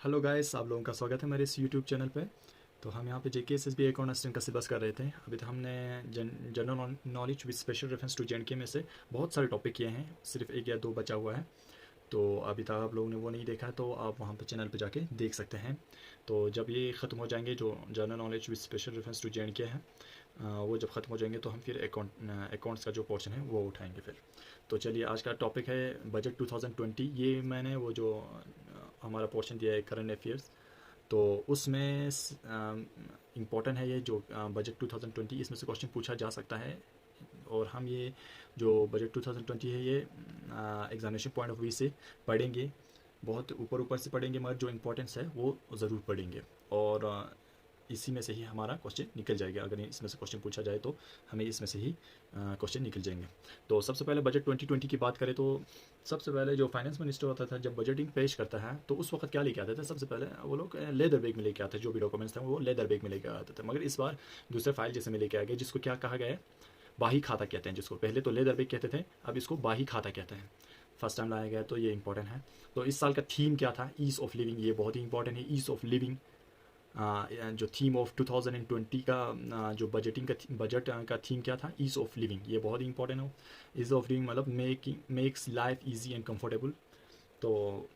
Hello guys, आप लोगों का स्वागत है मेरे इस यूट्यूब चैनल पे। तो हम यहाँ पे जेके एसएसबी अकाउंट असिस्टेंट का सिलेबस कर रहे थे। अभी तो हमने general knowledge with special reference to J and K में से बहुत सारे टॉपिक किए हैं, सिर्फ एक या दो बचा हुआ है। तो अभी तक आप लोगों ने वो नहीं देखा है तो आप वहाँ पे चैनल पे जाके देख सकते हैं। तो जब ये ख़त्म हो जाएंगे, जो general knowledge with special reference to J and K है, वो जब ख़त्म हो जाएंगे तो हम फिर अकाउंट्स का जो पोर्शन है वो उठाएंगे फिर। तो चलिए, आज का टॉपिक है बजट 2020। ये मैंने वो जो हमारा पोर्शन दिया है करंट अफेयर्स, तो उसमें इम्पॉर्टेंट है ये जो बजट 2020, इसमें से क्वेश्चन पूछा जा सकता है। और हम ये जो बजट 2020 है ये एग्जामिनेशन पॉइंट ऑफ व्यू से पढ़ेंगे, बहुत ऊपर ऊपर से पढ़ेंगे, मगर जो इम्पोर्टेंस है वो ज़रूर पढ़ेंगे। और इसी में से ही हमारा क्वेश्चन निकल जाएगा। अगर इसमें से क्वेश्चन पूछा जाए तो हमें इसमें से ही क्वेश्चन निकल जाएंगे। तो सबसे पहले बजट 2020 की बात करें तो सबसे पहले जो फाइनेंस मिनिस्टर होता था, जब बजटिंग पेश करता है तो उस वक्त क्या लेके आते थे? सबसे पहले वो लोग लेदर बैग में लेके आते थे। जो भी डॉक्यूमेंट्स थे वो लेदर बैग में लेके आते थे, मगर इस बार दूसरे फाइल जैसे में लेके आ गए, जिसको क्या कहा गया है, बाही खाता कहते हैं जिसको। पहले तो लेदर बैग कहते थे, अब इसको बाही खाता कहते हैं। फर्स्ट टाइम लाया गया, तो ये इंपॉर्टेंट है। तो इस साल का थीम क्या था? Ease of living. ये बहुत ही इंपॉर्टेंट है, ईज ऑफ लिविंग। जो थीम ऑफ 2020 का जो बजट का थीम क्या था? Ease of living. ये बहुत ही इंपॉर्टेंट हो। ईज ऑफ लिविंग मतलब makes life easy and comfortable. तो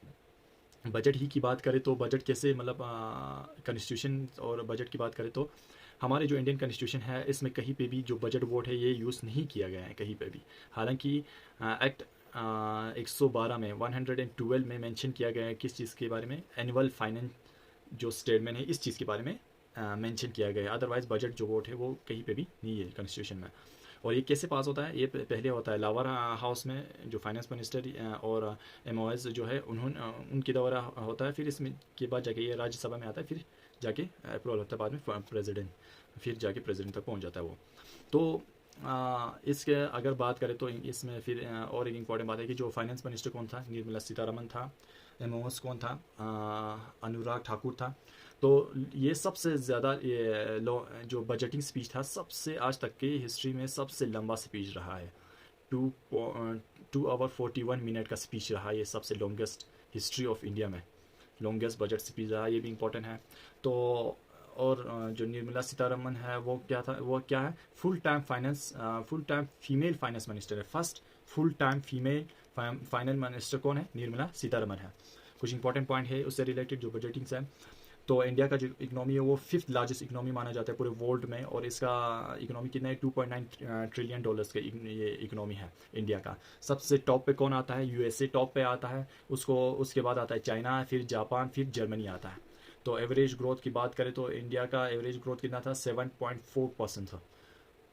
बजट ही की बात करें तो बजट कैसे, मतलब कॉन्स्टिट्यूशन और बजट की बात करें तो हमारे जो इंडियन कॉन्स्टिट्यूशन है, इसमें कहीं पे भी जो बजट वोट है ये यूज़ नहीं किया गया है कहीं पे भी। हालांकि एक्ट 112 में 112 में मेंशन किया गया है किस चीज़ के बारे में? एनुअल फाइनेंस जो स्टेटमेंट है, इस चीज़ के बारे में मेंशन किया गया है। अदरवाइज बजट जो वोट है वो कहीं पे भी नहीं है कॉन्स्टिट्यूशन में। और ये कैसे पास होता है? ये पहले होता है लावर हाउस में, जो फाइनेंस मिनिस्टर और एमओएस जो है उन्होंने उनके द्वारा होता है। फिर इसमें के बाद जाके ये राज्यसभा में आता है, फिर जाके अप्रूवल होता है बाद में प्रेसिडेंट, फिर जाके प्रेसिडेंट तक पहुंच जाता है वो। तो इसके अगर बात करें तो इसमें फिर और एक इम्पॉर्टेंट बात है कि जो फाइनेंस मिनिस्टर कौन था? निर्मला सीतारमन था। एमओएस कौन था? अनुराग ठाकुर था। तो ये सबसे ज़्यादा ये जो बजटिंग स्पीच था, सबसे आज तक की हिस्ट्री में सबसे लंबा स्पीच रहा है। 2 आवर 41 मिनट का स्पीच रहा है। ये सबसे लॉन्गेस्ट हिस्ट्री ऑफ इंडिया में लॉन्गेस्ट बजट स्पीच रहा है। ये भी इम्पोर्टेंट है। तो और जो निर्मला सीतारमन है वो क्या था, वो क्या है? Full time female finance minister है। First full time female finance minister कौन है? निर्मला सीतारमन है। कुछ इंपॉर्टेंट पॉइंट है उससे रिलेटेड जो बजटिंग्स है। तो इंडिया का जो इकोनॉमी है वो फिफ्थ लार्जेस्ट इकोनॉमी माना जाता है पूरे वर्ल्ड में। और इसका इकोनॉमी कितना है? 2.9 ट्रिलियन डॉलर्स का ये इकोनॉमी है इंडिया का। सबसे टॉप पे कौन आता है? यूएसए टॉप पे आता है, उसके बाद आता है चाइना, फिर जापान, फिर जर्मनी आता है। तो एवरेज ग्रोथ की बात करें तो इंडिया का एवरेज ग्रोथ कितना था? 7.4% था।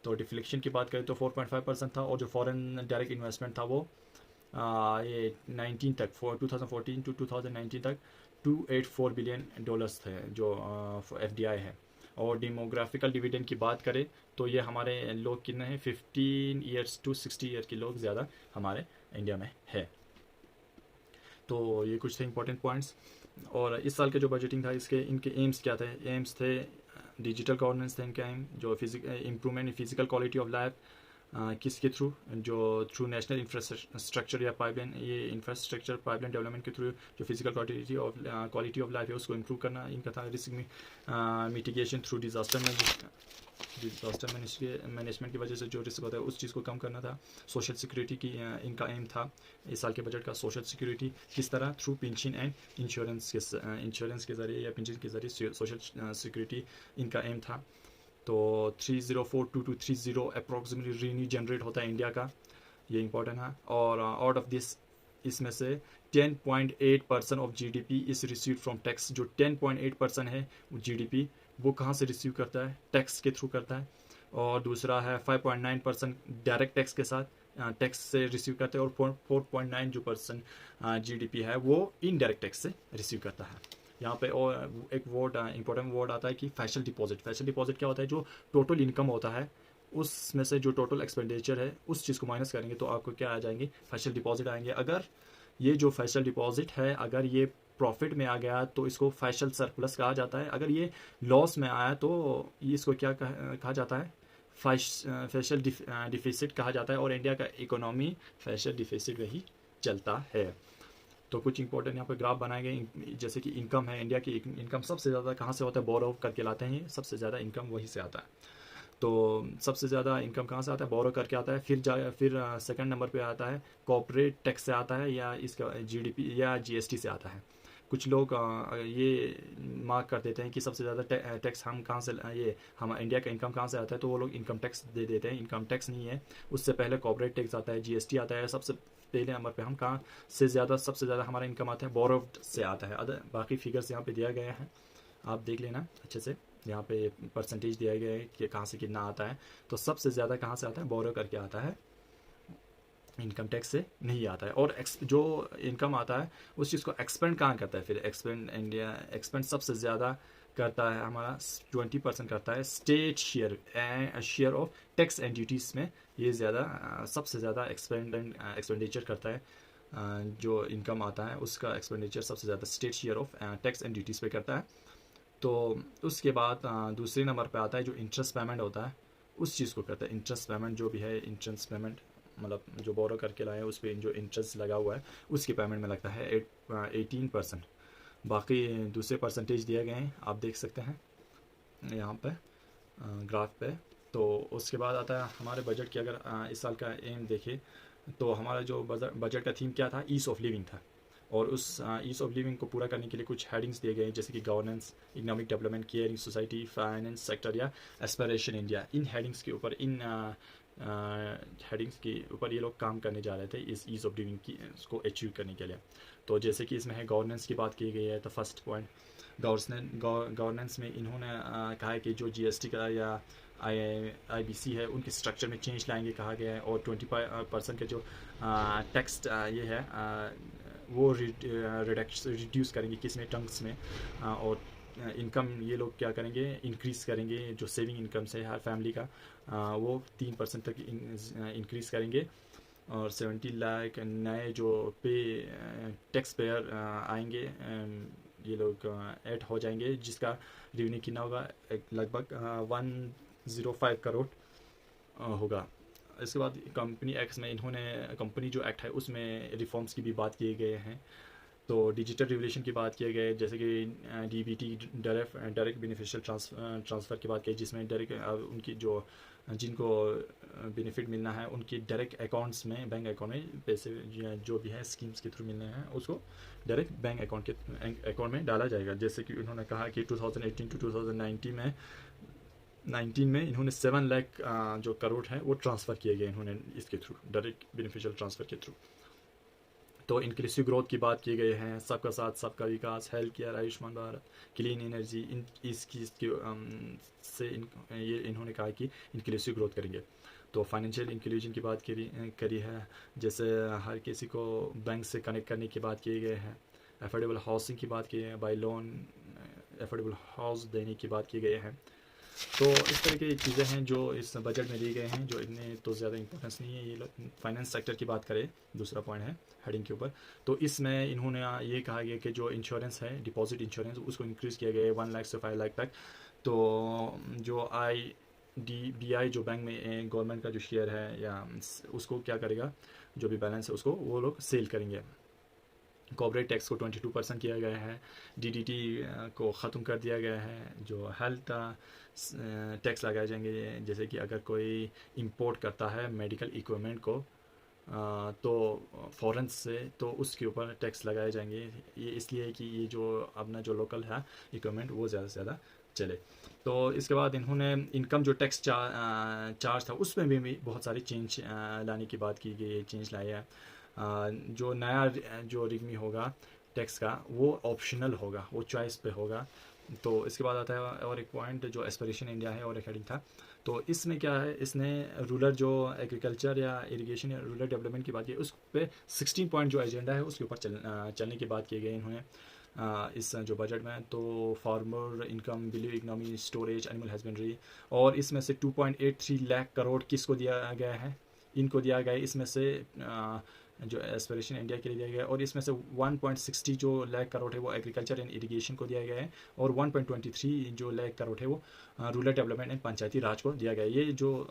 तो डिफ्लेक्शन की बात करें तो 4.5% था। और जो फॉरेन डायरेक्ट इन्वेस्टमेंट था वो ये 19 तक 2014 टू 2019 तक 284 बिलियन डॉलर्स थे जो एफडीआई है। और डेमोग्राफिकल डिविडेंड की बात करें तो ये हमारे लोग कितने हैं? 15 ईयर्स टू 60 ईयर के लोग ज़्यादा हमारे इंडिया में है। तो ये कुछ थे इंपॉर्टेंट पॉइंट्स। और इस साल के जो बजटिंग था, इनके एम्स क्या थे? एम्स थे डिजिटल गवर्नेंस थे इनके एम, जो improvement in physical quality of life. किसके थ्रू? जो थ्रू नेशनल इंफ्रास्ट्रक्चर या पाइपलाइन, ये इंफ्रास्ट्रक्चर पाइपलाइन डेवलपमेंट के थ्रू जो फिजिकल क्वालिटी ऑफ लाइफ है उसको इम्प्रूव करना इनका था। Risk mitigation through disaster management की वजह से जो रिस्क होता है उस चीज़ को कम करना था। सोशल सिक्योरिटी की इनका एम था इस साल के बजट का। सोशल सिक्योरिटी किस तरह? थ्रू पेंशन एंड इंश्योरेंस के ज़रिए या पेंशन के ज़रिए सोशल सिक्योरिटी इनका एम था। तो 3042230 अप्रोक्सीमेटली रेवेन्यू जनरेट होता है इंडिया का, ये इंपॉर्टेंट है। और आउट ऑफ दिस, इसमें से 10.8% of GDP is receive from tax. जो 10.8% है जीडीपी, वो कहाँ से रिसीव करता है? टैक्स के थ्रू करता है। और दूसरा है 5.9% डायरेक्ट टैक्स के साथ टैक्स से रिसीव करते हैं। और 4.9 जो परसेंट जीडीपी है वो इनडायरेक्ट टैक्स से रिसीव करता है। यहाँ पे और एक वर्ड इंपॉर्टेंट वर्ड आता है कि फैशल डिपॉजिट। फैशल डिपॉजिट क्या होता है? जो टोटल इनकम होता है उसमें से जो टोटल एक्सपेंडिचर है उस चीज़ को माइनस करेंगे तो आपको क्या आ जाएंगे? फैशल डिपॉजिट आएंगे। अगर ये जो फैशल डिपॉजिट है, अगर ये प्रॉफिट में आ गया तो इसको फैशल सरप्लस कहा जाता है। अगर ये लॉस में आया तो इसको क्या कहा जाता है? फैशल डिफिसिट कहा जाता है। और इंडिया का इकोनॉमी फैशल डिफिसिट में ही चलता है। तो कुछ इंपॉर्टेंट यहाँ पे ग्राफ बनाए गए, जैसे कि इनकम है, इंडिया की इनकम सबसे ज़्यादा कहाँ से होता है, बोरो करके लाते हैं, ये सबसे ज़्यादा इनकम वहीं से आता है। तो सबसे ज़्यादा इनकम कहाँ से आता है, बोरो करके आता है। फिर सेकंड नंबर पे आता है कॉर्पोरेट टैक्स से आता है, या इसका जीडीपी या जीएसटी से आता है। कुछ लोग ये मार्क कर देते हैं कि सबसे ज़्यादा टैक्स हम कहाँ से, ये हम इंडिया का इनकम कहाँ से आता है, तो वो लोग इनकम टैक्स दे देते हैं। इनकम टैक्स नहीं है, उससे पहले कॉर्पोरेट टैक्स आता है, जीएसटी आता है। सबसे पहले नंबर पे हम कहाँ से ज़्यादा, सबसे ज़्यादा हमारा इनकम आता है बोरोड से आता है। अदर बाकी फिगर्स यहाँ पे दिया गया है, आप देख लेना अच्छे से। यहाँ पे परसेंटेज दिया गया है कि कहाँ से कितना आता है। तो सबसे ज़्यादा कहाँ से आता है, बोरो करके आता है, इनकम टैक्स से नहीं आता है। और जो इनकम आता है उस चीज़ को एक्सपेंड कहाँ करता है, फिर एक्सपेंड इंडिया एक्सपेंड सबसे ज़्यादा करता है हमारा 20% करता है state share of tax and duties में। ये ज़्यादा सबसे ज़्यादा एक्सपेंडिचर करता है, जो इनकम आता है उसका एक्सपेंडिचर सबसे ज़्यादा state share of tax and duties पे करता है। तो उसके बाद दूसरे नंबर पे आता है जो इंटरेस्ट पेमेंट होता है, उस चीज़ को करता है। इंटरेस्ट पेमेंट जो भी है, इंटरेस्ट पेमेंट मतलब जो बोरो करके लाए हैं उस पर जो इंटरेस्ट लगा हुआ है उसके पेमेंट में लगता है 18%। बाकी दूसरे परसेंटेज दिए गए हैं, आप देख सकते हैं यहाँ पे ग्राफ पे। तो उसके बाद आता है हमारे बजट की, अगर इस साल का एम देखें तो हमारा जो बजट का थीम क्या था, ईज़ ऑफ लिविंग था। और उस ईज़ ऑफ लिविंग को पूरा करने के लिए कुछ हेडिंग्स दिए गए हैं, जैसे कि governance, economic development, caring society, finance sector या एस्पिरेशन इंडिया। इन हेडिंग्स के ऊपर, इन हेडिंग्स के ऊपर ये लोग काम करने जा रहे थे इस ईज़ ऑफ लिविंग की उसको अचीव करने के लिए। तो जैसे कि इसमें है गवर्नेंस की बात की गई है। तो फर्स्ट पॉइंट गवर्नेंस में इन्होंने कहा है कि जो जीएसटी का या आईबीसी है उनके स्ट्रक्चर में चेंज लाएंगे कहा गया है। और 20% के जो टैक्स ये है वो रिड्यूस करेंगे, किसमें, टर्म्स में। और इनकम ये लोग क्या करेंगे, इंक्रीज़ करेंगे, जो सेविंग इनकम से हर फैमिली का वो 3% तक इंक्रीज़ करेंगे। और 70 लाख नए जो टैक्स पेयर आएंगे, ये लोग ऐड हो जाएंगे, जिसका रेवेन्यू कितना होगा, लगभग 105 करोड़ होगा। इसके बाद कंपनी एक्ट में इन्होंने, कंपनी जो एक्ट है उसमें रिफॉर्म्स की भी बात किए गए हैं। तो डिजिटल रेवोल्यूशन की बात किए गए, जैसे कि डीबीटी डायरेक्ट बेनिफिशियल ट्रांसफ़र की बात की, जिसमें डायरेक्ट उनकी जो जिनको बेनिफिट मिलना है उनकी डायरेक्ट अकाउंट्स में, बैंक अकाउंट में पैसे जो भी है स्कीम्स के थ्रू मिलने हैं उसको डायरेक्ट बैंक अकाउंट में डाला जाएगा। जैसे कि उन्होंने कहा कि 2018 to 2019 में इन्होंने 7 लाख जो करोड़ है वो ट्रांसफ़र किए गए इन्होंने इसके थ्रू, डायरेक्ट बेनिफिशियल ट्रांसफ़र के थ्रू। तो इंक्लूसिव ग्रोथ की बात की गई है, सबका साथ सबका विकास, health care, Ayushman Bharat, clean energy, इन इस चीज़ की से ये इन्होंने कहा कि इंक्लूसिव ग्रोथ करेंगे। तो फाइनेंशियल इंक्लूजन की बात करी है, जैसे हर किसी को बैंक से कनेक्ट करने की बात की गई है। अफोर्डेबल हाउसिंग की बात की है, बाय लोन अफोर्डेबल हाउस देने की बात की गई है। तो इस तरह की चीज़ें हैं जो इस बजट में दी गए हैं, जो इतने तो ज़्यादा इंपॉर्टेंस नहीं है। ये फाइनेंस सेक्टर की बात करें, दूसरा पॉइंट है हेडिंग के ऊपर, तो इसमें इन्होंने ये कहा गया कि जो इंश्योरेंस है, डिपॉजिट इंश्योरेंस, उसको इंक्रीज़ किया गया है 1 लाख से 5 लाख तक। तो जो IDBI जो बैंक में गवर्नमेंट का जो शेयर है या उसको क्या करेगा, जो भी बैलेंस है उसको वो लोग सेल करेंगे। कॉर्पोरेट टैक्स को 22% किया गया है। DDT को ख़त्म कर दिया गया है। जो हेल्थ टैक्स लगाए जाएंगे, जैसे कि अगर कोई इंपोर्ट करता है मेडिकल इक्विपमेंट को तो फॉरेन से, तो उसके ऊपर टैक्स लगाए जाएंगे। ये इसलिए कि ये जो अपना जो लोकल है इक्विपमेंट वो ज़्यादा से ज़्यादा चले। तो इसके बाद इन्होंने इनकम जो टैक्स चार्ज था उसमें भी बहुत सारे चेंज लाने की बात की गई, चेंज लाया है। जो नया जो रिगमी होगा टैक्स का वो ऑप्शनल होगा, वो चॉइस पे होगा। तो इसके बाद आता है और एक पॉइंट जो एस्पिरेशन इंडिया है और एक हेडिंग था। तो इसमें क्या है, इसने रूरल जो एग्रीकल्चर या इरिगेशन या रूरल डेवलपमेंट की बात की, उस पर 16 पॉइंट जो एजेंडा है उसके ऊपर चलने की बात की गई इन्होंने इस जो बजट में। तो farmer income, below economy, storage, animal husbandry, और इसमें से 2.83 लाख करोड़ किसको दिया गया है, इनको दिया गया है। इसमें से जो एस्पिरेशन इंडिया के लिए दिया गया है, और इसमें से 1.60 जो लाख करोड़ है वो एग्रीकल्चर एंड इरिगेशन को दिया गया है, और 1.23 जो लाख करोड़ है वो रूरल डेवलपमेंट एंड पंचायती राज को दिया गया है। ये जो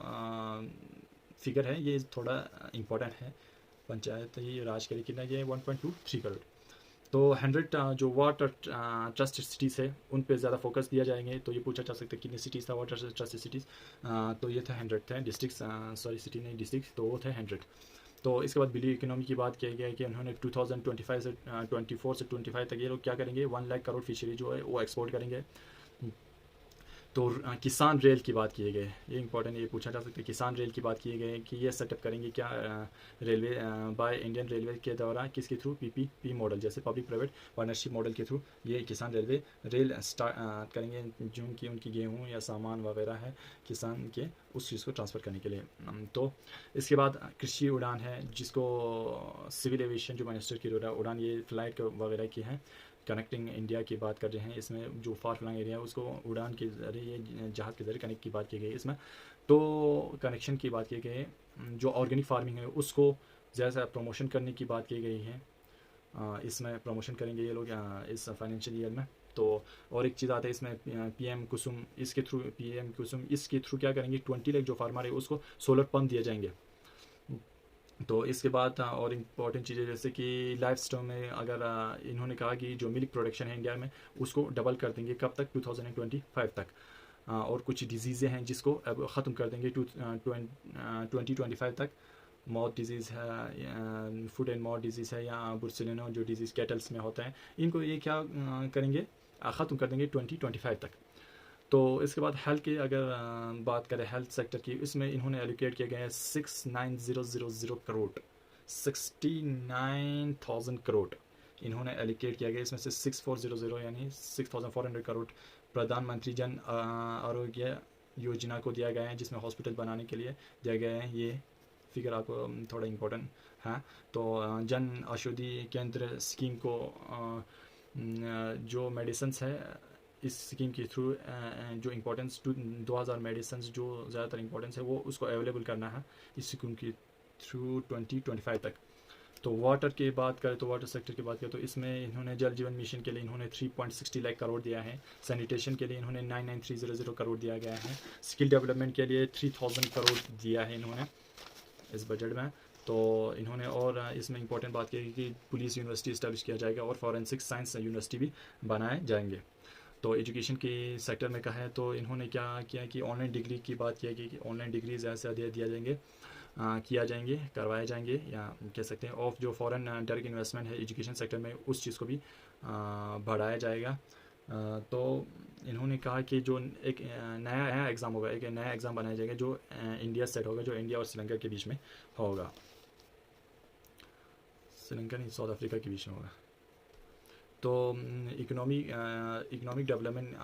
फिगर है ये थोड़ा इम्पोर्टेंट है, पंचायती राज के लिए कितना, ये 1.23 करोड़। तो 100 जो वाटर ट्रस्टेड सिटीज़ है उन पे ज़्यादा फोकस दिया जाएंगे। तो ये पूछा जा सकता है कितनी सिटीज़ था वाटर ट्रस्टेड सिटीज़, तो ये था 100 थे डिस्ट्रिक्ट, सॉरी सिटी नहीं डिस्ट्रिक्ट, तो वो थे 100। तो इसके बाद बिली इकोनॉमी की बात की गई है कि उन्होंने 2025 से 24 से 25 तक ये लोग क्या करेंगे, 1 लाख करोड़ फिशरी जो है वो एक्सपोर्ट करेंगे। तो किसान रेल की बात की गई है, ये इंपॉर्टेंट, ये पूछा जा सकता है किसान रेल की बात की गई है कि ये सेटअप करेंगे क्या रेलवे बाय इंडियन रेलवे के द्वारा, किसके थ्रू, पीपीपी मॉडल, जैसे पब्लिक प्राइवेट पार्टनरशिप मॉडल के थ्रू ये किसान रेलवे रेल स्टार्ट करेंगे, जो कि उनकी गेहूँ या सामान वगैरह है किसान के, उस चीज़ को ट्रांसफ़र करने के लिए। तो इसके बाद कृषि उड़ान है, जिसको सिविल एविएशन जो मिनिस्टर की उड़ान ये फ़्लाइट वगैरह की है, कनेक्टिंग इंडिया की बात कर रहे हैं। इसमें जो फार फ्लंग एरिया है उसको उड़ान के ज़रिए, जहाज़ के ज़रिए कनेक्ट की बात की गई है इसमें। तो कनेक्शन की बात की गई है, जो ऑर्गेनिक फार्मिंग है उसको ज़्यादा प्रमोशन करने की बात की गई है। इसमें प्रमोशन करेंगे ये लोग इस फाइनेंशियल ईयर में। तो और एक चीज़ आता है इसमें पीएम कुसुम, इसके थ्रू इसके थ्रू क्या करेंगे, 20 लाख जो फार्मर है उसको सोलर पंप दिए जाएंगे। तो इसके बाद और इम्पॉर्टेंट चीज़ें जैसे कि लाइफ स्टॉक में, अगर इन्होंने कहा कि जो मिल्क प्रोडक्शन है इंडिया में उसको डबल कर देंगे, कब तक, 2025 तक। और कुछ डिजीज़ें हैं जिसको अब ख़त्म कर देंगे 2025 तक। मौत डिजीज़ है, फूड एंड मौत डिजीज़ है, या बुर्सिलिनो जो डिजीज़ कैटल्स में होता है, इनको ये क्या करेंगे, ख़त्म कर देंगे 2025 तक। तो इसके बाद हेल्थ की अगर बात करें हेल्थ सेक्टर की, इसमें इन्होंने एलोकेट किया गया है 69,000 करोड़, 69,000 करोड़ इन्होंने एलोकेट किया गया। इसमें से 6400 यानी 6,400 करोड़ प्रधानमंत्री जन आरोग्य योजना को दिया गया है, जिसमें हॉस्पिटल बनाने के लिए दिया गया है। ये फिगर आपको थोड़ा इम्पोर्टेंट है। तो जन औषधि केंद्र स्कीम को जो मेडिसिन्स है इस स्कीम के थ्रू जो इम्पोर्टेंस 2000 मेडिसिन जो ज़्यादातर इम्पोर्टेंस है वो उसको अवेलेबल करना है इस स्कीम के थ्रू 2025 तक। तो वाटर की बात करें, तो वाटर सेक्टर की बात करें तो इसमें इन्होंने जल जीवन मिशन के लिए इन्होंने 3.60 लाख करोड़ दिया है। सैनिटेशन के लिए इन्होंने 99,300 करोड़ दिया गया है। स्किल डेवलपमेंट के लिए 3000 करोड़ दिया है इन्होंने इस बजट में। तो इन्होंने और इसमें इंपॉर्टेंट बात की कि पुलिस यूनिवर्सिटी इस्टेब्लिश किया जाएगा और फॉरेंसिक साइंस यूनिवर्सिटी भी बनाए जाएंगे। तो एजुकेशन के सेक्टर में कहा है तो इन्होंने क्या किया कि ऑनलाइन डिग्री की बात किया कि ऑनलाइन डिग्री ज़्यादा से ज़्यादा दिया जाएंगे, किया जाएंगे, करवाए जाएंगे, या कह सकते हैं ऑफ जो फॉरेन डायरेक्ट इन्वेस्टमेंट है एजुकेशन सेक्टर में उस चीज़ को भी बढ़ाया जाएगा। तो इन्होंने कहा कि जो एक नया एग्ज़ाम होगा, एक नया एग्ज़ाम बनाया जाएगा जो इंडिया सेट होगा, जो इंडिया और श्रीलंका के बीच में होगा, श्रीलंका नहीं साउथ अफ्रीका के बीच में होगा। तो इकोनॉमिक डेवलपमेंट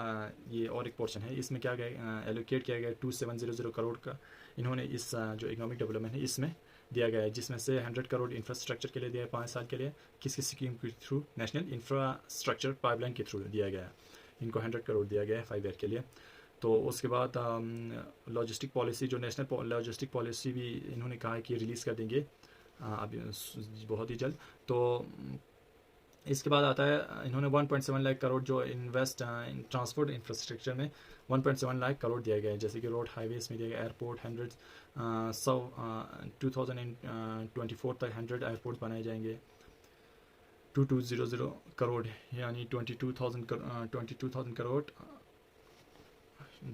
ये और एक पोर्शन है, इसमें क्या गया एलोकेट किया गया 2700 करोड़ का इन्होंने इस जो इकोनॉमिक डेवलपमेंट है इसमें दिया गया है, जिसमें से 100 करोड़ इंफ्रास्ट्रक्चर के लिए दिया है 5 साल के लिए। किसकी स्कीम के थ्रू, नेशनल इंफ्रास्ट्रक्चर पाइपलाइन के थ्रू दिया गया है, इनको 100 करोड़ दिया गया है 5 ईयर के लिए। तो उसके बाद लॉजिस्टिक पॉलिसी, जो नेशनल लॉजिस्टिक पॉलिसी भी इन्होंने कहा है कि रिलीज़ कर देंगे अभी बहुत ही जल्द। तो इसके बाद आता है इन्होंने 1.7 लाख करोड़ जो इन्वेस्ट इन ट्रांसपोर्ट इंफ्रास्ट्रक्चर में 1.7 लाख करोड़ दिया गया है, जैसे कि रोड हाईवेज में दिया गया, एयरपोर्ट 2024 तक 100 एयरपोर्ट बनाए जाएंगे। 2200 करोड़ यानी 22,000 करोड़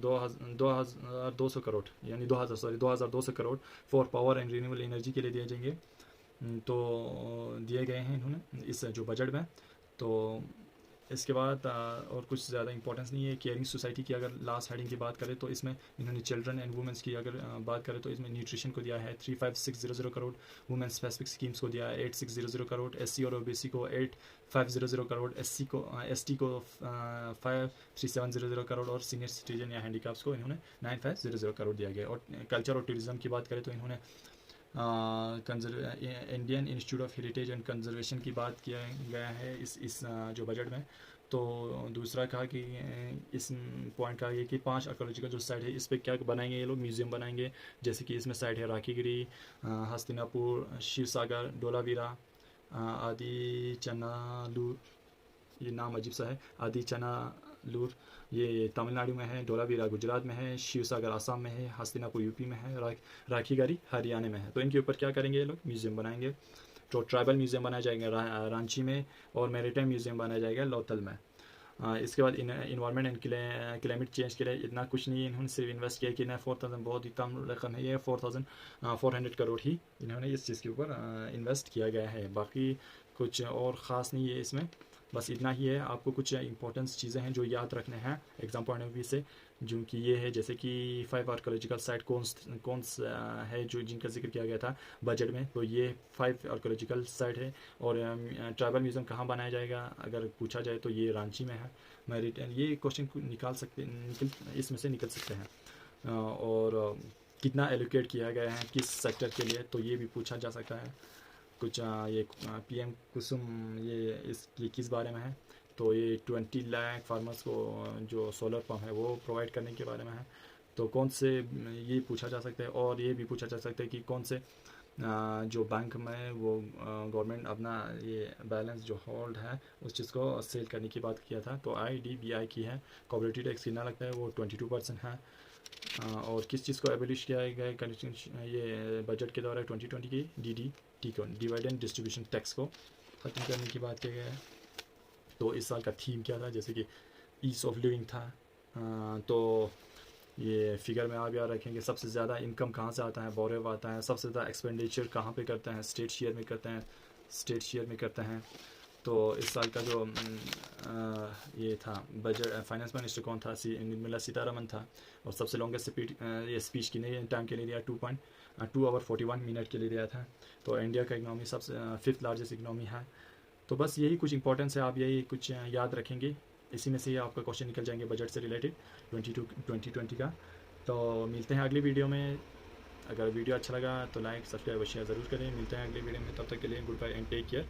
2200 करोड़ यानी 2200 crore for power and renewable energy के लिए दिए जाएंगे। तो दिए गए हैं इन्होंने इस जो बजट में। तो इसके बाद और कुछ ज़्यादा इंपॉर्टेंस नहीं है। केयरिंग सोसाइटी की अगर लास्ट हेडिंग की बात करें तो इसमें इन्होंने चिल्ड्रन एंड वुमेंस की अगर बात करें तो इसमें न्यूट्रिशन को दिया है 35,600 करोड़, वुमेन स्पेसिफिक स्कीम्स को दिया है 8,600 करोड़, एससी और ओबीसी को 8,500 करोड़, एसटी को 5,370 करोड़ और सीनियर सिटीजन या हैंडीकैप्स को इन्होंने 9,500 करोड़ दिया गया। और कल्चर और टूरिज़्म की बात करें तो इन्होंने Indian institute of heritage and conservation की बात किया गया है इस जो बजट में। तो दूसरा कहा कि इस पॉइंट कहा गया कि 5 आर्कोलॉजिकल जो साइट है इस पर क्या बनाएंगे ये लोग, म्यूज़ियम बनाएंगे, जैसे कि इसमें साइट है राखीगिरी, हस्तिनापुर, शिव सागर, डोलावीरा, आदि चनालूर, ये नाम अजीब सा है, आदि चनालूर ये तमिलनाडु में है, डोलावीरा गुजरात में है, शिव सागर आसाम में है, हस्तिनापुर यूपी में है, राखीगढ़ी हरियाणा में है। तो इनके ऊपर क्या करेंगे ये लोग, म्यूज़ियम बनाएंगे। तो ट्राइबल म्यूज़ियम बनाया जाएगा रांची में, और मैरीटाइम म्यूज़ियम बनाया जाएगा लोथल में। इसके बाद इन्वायरमेंट एंड क्लाइमेट चेंज के लिए इतना कुछ नहीं, इन्होंने सिर्फ इन्वेस्ट किया कि ना 4000 बहुत ही कम रकम है, ये 4400 करोड़ ही इन्होंने इस चीज़ के ऊपर इन्वेस्ट किया गया है। बाकी कुछ और ख़ास नहीं है इसमें, बस इतना ही है। आपको कुछ इंपॉर्टेंस चीज़ें हैं जो याद रखने हैं एग्जाम पॉइंट ऑफ व्यू से, जो कि ये है जैसे कि 5 आर्कोलॉजिकल साइट कौन है जो जिनका जिक्र किया गया था बजट में, तो ये 5 आर्कोलॉजिकल साइट है। और ट्राइबल म्यूज़ियम कहाँ बनाया जाएगा अगर पूछा जाए तो ये रांची में है। मैरीटाइम, ये क्वेश्चन इसमें से निकल सकते हैं। और कितना एलोकेट किया गया है किस सेक्टर के लिए, तो ये भी पूछा जा सकता है। कुछ ये PM कुसुम ये किस बारे में है, तो ये 20 लाख फार्मर्स को जो सोलर पंप है वो प्रोवाइड करने के बारे में है। तो कौन से, ये पूछा जा सकता है। और ये भी पूछा जा सकता है कि कौन से जो बैंक में वो गवर्नमेंट अपना ये बैलेंस जो होल्ड है उस चीज़ को सेल करने की बात किया था, तो IDBI की है। कॉर्पोरेटिव टैक्स कितना लगता है, वो 22% है। और किस चीज़ को एबलिश किया गया है ये बजट के द्वारा 2020 की DDT को, डिविडेंड डिस्ट्रीब्यूशन टैक्स को ख़त्म करने की बात की गई है। तो इस साल का थीम क्या था, जैसे कि ईज़ ऑफ लिविंग था। तो ये फिगर में आप याद रखेंगे सबसे ज़्यादा इनकम कहाँ से आता है, बोरेव आता है। सबसे ज़्यादा एक्सपेंडिचर कहाँ पे करते हैं, स्टेट शेयर में करते हैं। तो इस साल का जो ये था बजट, फाइनेंस मिनिस्टर कौन था, निर्मला सीतारमन था। और सबसे लॉन्गेस्ट ये स्पीच कितने टाइम के लिए दिया, 2 आवर 41 मिनट के लिए दिया था। तो इंडिया का इकनॉमी सबसे 5th लार्जेस्ट इकनॉमी है। तो बस यही कुछ इंपॉर्टेंस है, आप यही कुछ याद रखेंगे, इसी में से ही आपका क्वेश्चन निकल जाएंगे बजट से रिलेटेड 2020 का। तो मिलते हैं अगली वीडियो में। अगर वीडियो अच्छा लगा तो लाइक सब्सक्राइब शेयर ज़रूर करें। मिलते हैं अगली वीडियो में, तब तक के लिए goodbye and take care.